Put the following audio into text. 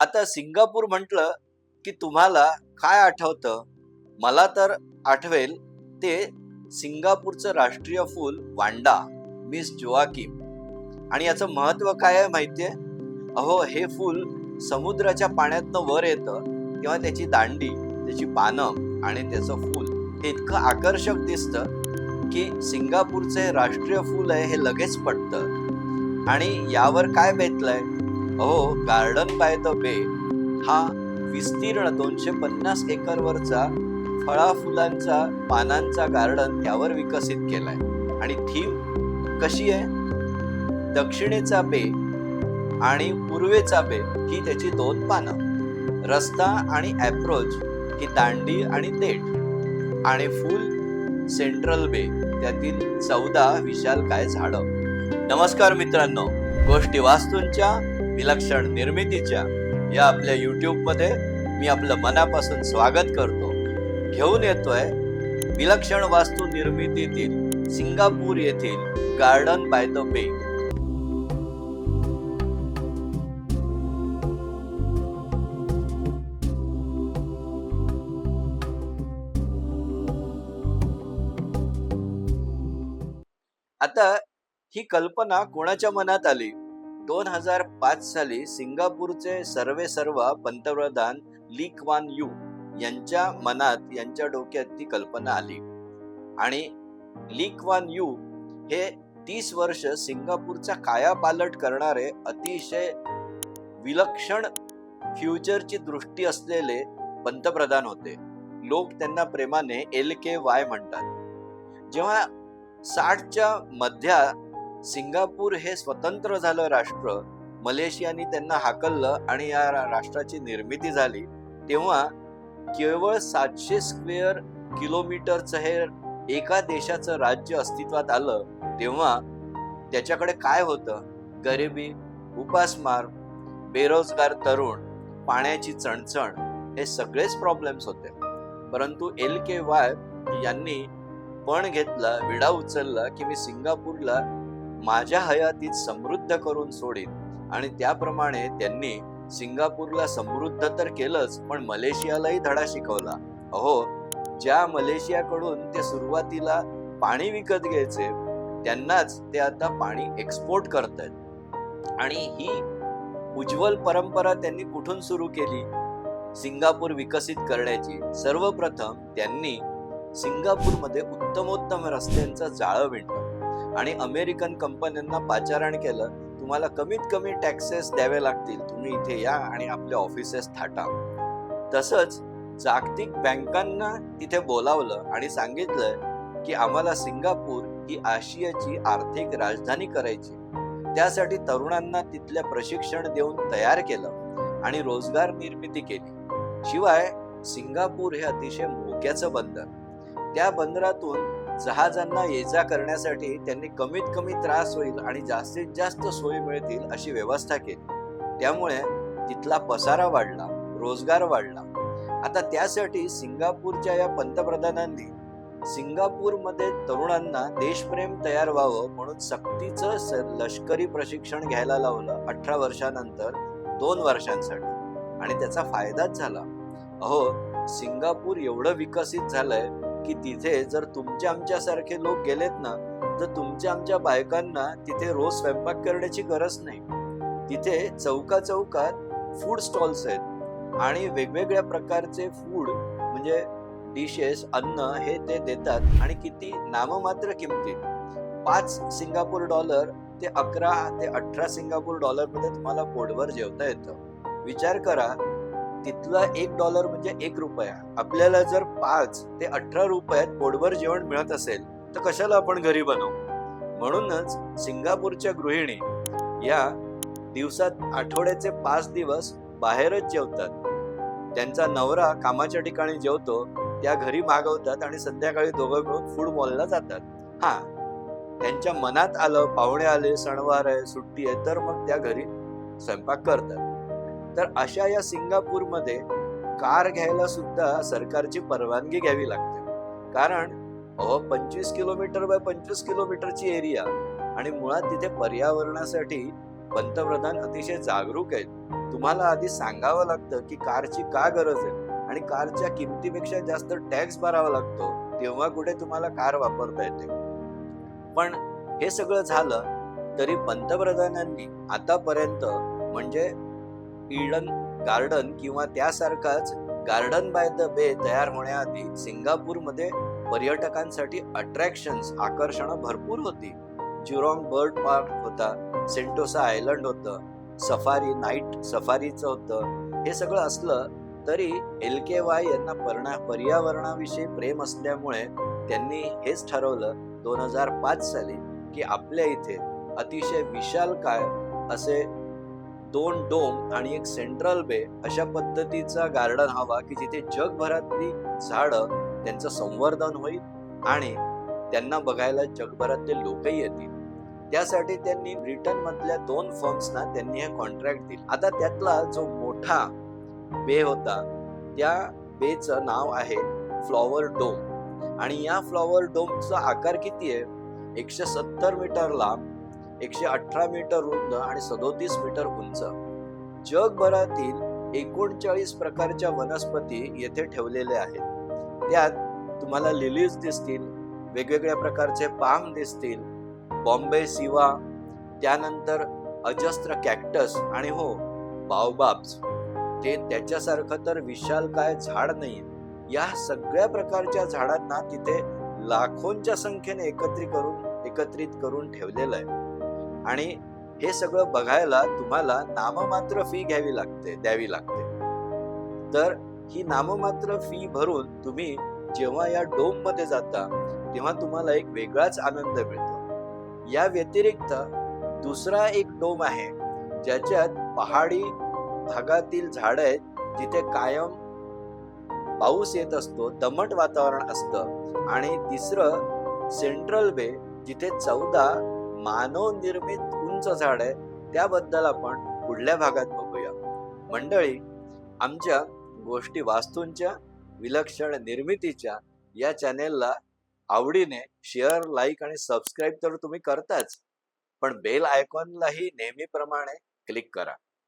आता सिंगापूर म्हटलं की तुम्हाला काय आठवतं? मला तर आठवेल ते सिंगापूरचं राष्ट्रीय फूल वांडा, मिस जोआकिम. आणि याचं महत्व काय आहे माहितीये? अहो, हे फूल समुद्राच्या पाण्यातनं वर येतं तेव्हा त्याची दांडी, त्याची पानं आणि त्याचं फूल हे इतकं आकर्षक दिसतं की सिंगापूरचे राष्ट्रीय फूल आहे हे लगेच पटतं. आणि यावर काय बेतलंय? अहो, गार्डन बाय द बे हा विस्तीर्ण 250 एकरवरचा फळा फुलांचा पानांचा गार्डन त्यावर विकसित केलाय. आणि थीम कशी आहे? दक्षिणेचा बे आणि पूर्वेचा बे ही त्याची दोन पानं, रस्ता आणि अप्रोच ही दांडी आणि देठ, आणि फुल सेंट्रल बे त्यातील 14 विशालकाय झाडं. नमस्कार मित्रांनो, गोष्टी वास्तूंच्या विलक्षण निर्मितीच्या या आपल्या YouTube मध्ये मी आपलं मनापासून स्वागत करतो. घेऊन येतोय विलक्षण वास्तू निर्मितीतील सिंगापूर येथील गार्डन बाय द बे. आता ही कल्पना कोणाच्या मनात आली? 2005 साली सिंगापूरचे सर्वेसर्वा पंतप्रधान ली क्वान यू यांच्या मनात, यांच्या डोक्यात ती कल्पना आली. आणि ली क्वान यू हे 30 वर्ष सिंगापूरचा कायापालट करणारे अतिशय विलक्षण फ्युचरची दृष्टी असलेले पंतप्रधान होते. लोक त्यांना प्रेमाने LKY म्हणतात. जेव्हा 60च्या मध्यात सिंगापूर हे स्वतंत्र झालं राष्ट्र, मलेशियाने त्यांना हाकललं आणि या राष्ट्राची निर्मिती झाली, तेव्हा केवळ 700 स्क्वेअर किलोमीटरचं हे एका देशाचं राज्य अस्तित्वात आलं. तेव्हा त्याच्याकडे काय होतं? गरिबी, उपासमार, बेरोजगार तरुण, पाण्याची चणचण, हे सगळेच प्रॉब्लेम्स होते. परंतु LKY यांनी पण घेतला, विडा उचलला की मी सिंगापूरला माझ्या हयातीत समृद्ध करून सोडीन. आणि त्याप्रमाणे त्यांनी सिंगापूरला समृद्ध तर केलंच, पण मलेशियालाही धडा शिकवला. अहो, ज्या मलेशियाकडून ते सुरुवातीला पाणी विकत घ्यायचे, त्यांनाच ते आता पाणी एक्सपोर्ट करतायत. आणि ही उज्ज्वल परंपरा त्यांनी कुठून सुरू केली सिंगापूर विकसित करण्याची? सर्वप्रथम त्यांनी सिंगापूरमध्ये उत्तमोत्तम रस्त्यांचं जाळं विणलं आणि अमेरिकन कंपन्यांना पाचारण केलं, तुम्हाला कमीत कमी टॅक्सेस द्यावे लागतील, तुम्ही इथे या आणि आपले ऑफिसेस थाटा. तसंच जागतिक बँकांना तिथे बोलावलं आणि सांगितलं की आम्हाला सिंगापूर ही आशियाची आर्थिक राजधानी करायची. त्यासाठी तरुणांना तिथल्या प्रशिक्षण देऊन तयार केलं आणि रोजगार निर्मिती केली. शिवाय सिंगापूर हे अतिशय मोक्याचं बंदर, त्या बंदरातून जहाजांना ये जा करण्यासाठी त्यांनी कमीत कमी त्रास होईल आणि जास्तीत जास्त सोयी मिळतील अशी व्यवस्था केली. त्यामुळे तिथला पसारा वाढला, रोजगार वाढला. आता त्यासाठी सिंगापूरच्या या पंतप्रधानांनी सिंगापूरमध्ये तरुणांना देशप्रेम तयार व्हावं म्हणून सक्तीचं लष्करी प्रशिक्षण घ्यायला लावलं 18 वर्षानंतर 2 वर्षांसाठी. आणि त्याचा फायदाच झाला. अहो, सिंगापूर एवढं विकसित झालंय की तिथे जर तुमच्या आमच्यासारखे लोक गेलेत ना, तर तुमच्या आमच्या बायकांना तिथे रोज स्वयंपाक करण्याची गरज नाही. तिथे चौकात फूड स्टॉल्स आहेत आणि वेगवेगळ्या प्रकारचे फूड म्हणजे डिशेस, अन्न हे ते देतात. आणि किती नाममात्र किमतीत, 5 सिंगापूर डॉलर ते 11 ते 18 सिंगापूर डॉलर मध्ये तुम्हाला पोटभर जेवता येतं. विचार करा, तिथला $1 म्हणजे 1 रुपया. आपल्याला जर 5 ते 18 रुपयात पोटभर जेवण मिळत असेल तर कशाला आपण घरी बनवू? म्हणूनच सिंगापूरच्या गृहिणी या दिवसात आठवड्याचे 5 दिवस बाहेरच जेवतात. त्यांचा नवरा कामाच्या ठिकाणी जेवतो, त्या घरी मागवतात आणि संध्याकाळी दोघं मिळून फूड मॉलला जातात. हा, त्यांच्या मनात आलं, पाहुणे आले, सणवार आहे, सुट्टी आहे, तर मग त्या घरी स्वयंपाक करतात. तर अशा या सिंगापूरमध्ये कार घ्यायला सुद्धा सरकारची परवानगी घ्यावी लागते. कारण 25 किलोमीटर बाय 25 किलोमीटरची एरिया, आणि मुळात तिथे पर्यावरणासाठी पंतप्रधान अतिशय जागरूक आहेत. तुम्हाला आधी सांगावं लागतं की कारची का गरज आहे आणि कारच्या किमतीपेक्षा जास्त टॅक्स भरावा लागतो, तेव्हा कुठे तुम्हाला कार वापरता येते. पण हे सगळं झालं तरी पंतप्रधानांनी आतापर्यंत म्हणजे ईडन गार्डन किंवा त्यासारखाच गार्डन बाय द बे तयार होण्याआधी सिंगापूरमध्ये पर्यटकांसाठी अट्रॅक्शन्स आकर्षणं भरपूर होती. ज्युरॉंग बर्ड पार्क होता, सेंटोसा आयलंड होतं, सफारी नाईट सफारीचं होतं. हे सगळं असलं तरी LKY यांना पर्यावरणाविषयी प्रेम असल्यामुळे त्यांनी हेच ठरवलं 2005 साली की आपल्या इथे अतिशय विशालकाय असे 2 डोम आणि एक सेंट्रल बे अशा पद्धतीचा गार्डन हवा की जिथे जगभरातली झाडं त्यांचं संवर्धन होईल आणि त्यांना बघायला जगभरातले लोकही येतील. त्यासाठी त्यांनी ब्रिटन मधल्या 2 फर्म्सना त्यांनी हे कॉन्ट्रॅक्ट दिले. आता त्यातला जो मोठा बे होता त्या बेचं नाव आहे फ्लॉवर डोम आणि या फ्लॉवर डोमचा आकार किती आहे? 170 मीटर लांब, 118 मीटर रुंद आणि 37 मीटर उंच. जगभरातील 39 प्रकारच्या वनस्पती येथे ठेवलेल्या आहेत. त्यात तुम्हाला लिलीज दिसतील, वेगवेगळ्या प्रकारचे पाम दिसतील, बॉम्बे सिवा, त्यानंतर अजस्त्र कॅक्टस आणि हो बाओबाब्स. ते त्याच्यासारखं तर विशालकाय झाड नाही. या सगळ्या प्रकारच्या झाडांना तिथे लाखोंच्या संख्येने एकत्रित करून ठेवलेलं आहे आणि हे सगळं बघायला तुम्हाला नाममात्र फी द्यावी लागते. तर ही नाममात्र फी भरून तुम्ही जेव्हा या डोम मध्ये जाता तेव्हा तुम्हाला एक वेगळाच आनंद मिळतो. या व्यतिरिक्त दुसरा एक डोम आहे ज्याच्यात पहाडी भागातील झाड आहेत, जिथे कायम पाऊस येत असतो, दमट वातावरण असतं. आणि तिसरं सेंट्रल बे, जिथे 14 मानव निर्मित उंच झाड आहे. त्याबद्दल आपण पुढल्या भागात बघूया. मंडळी, आमच्या गोष्टी वास्तूंच्या विलक्षण निर्मितीच्या या चॅनेलला आवडीने शेअर, लाईक आणि सबस्क्राईब तर तुम्ही करताच, पण बेल आयकॉनलाही नेहमीप्रमाणे क्लिक करा.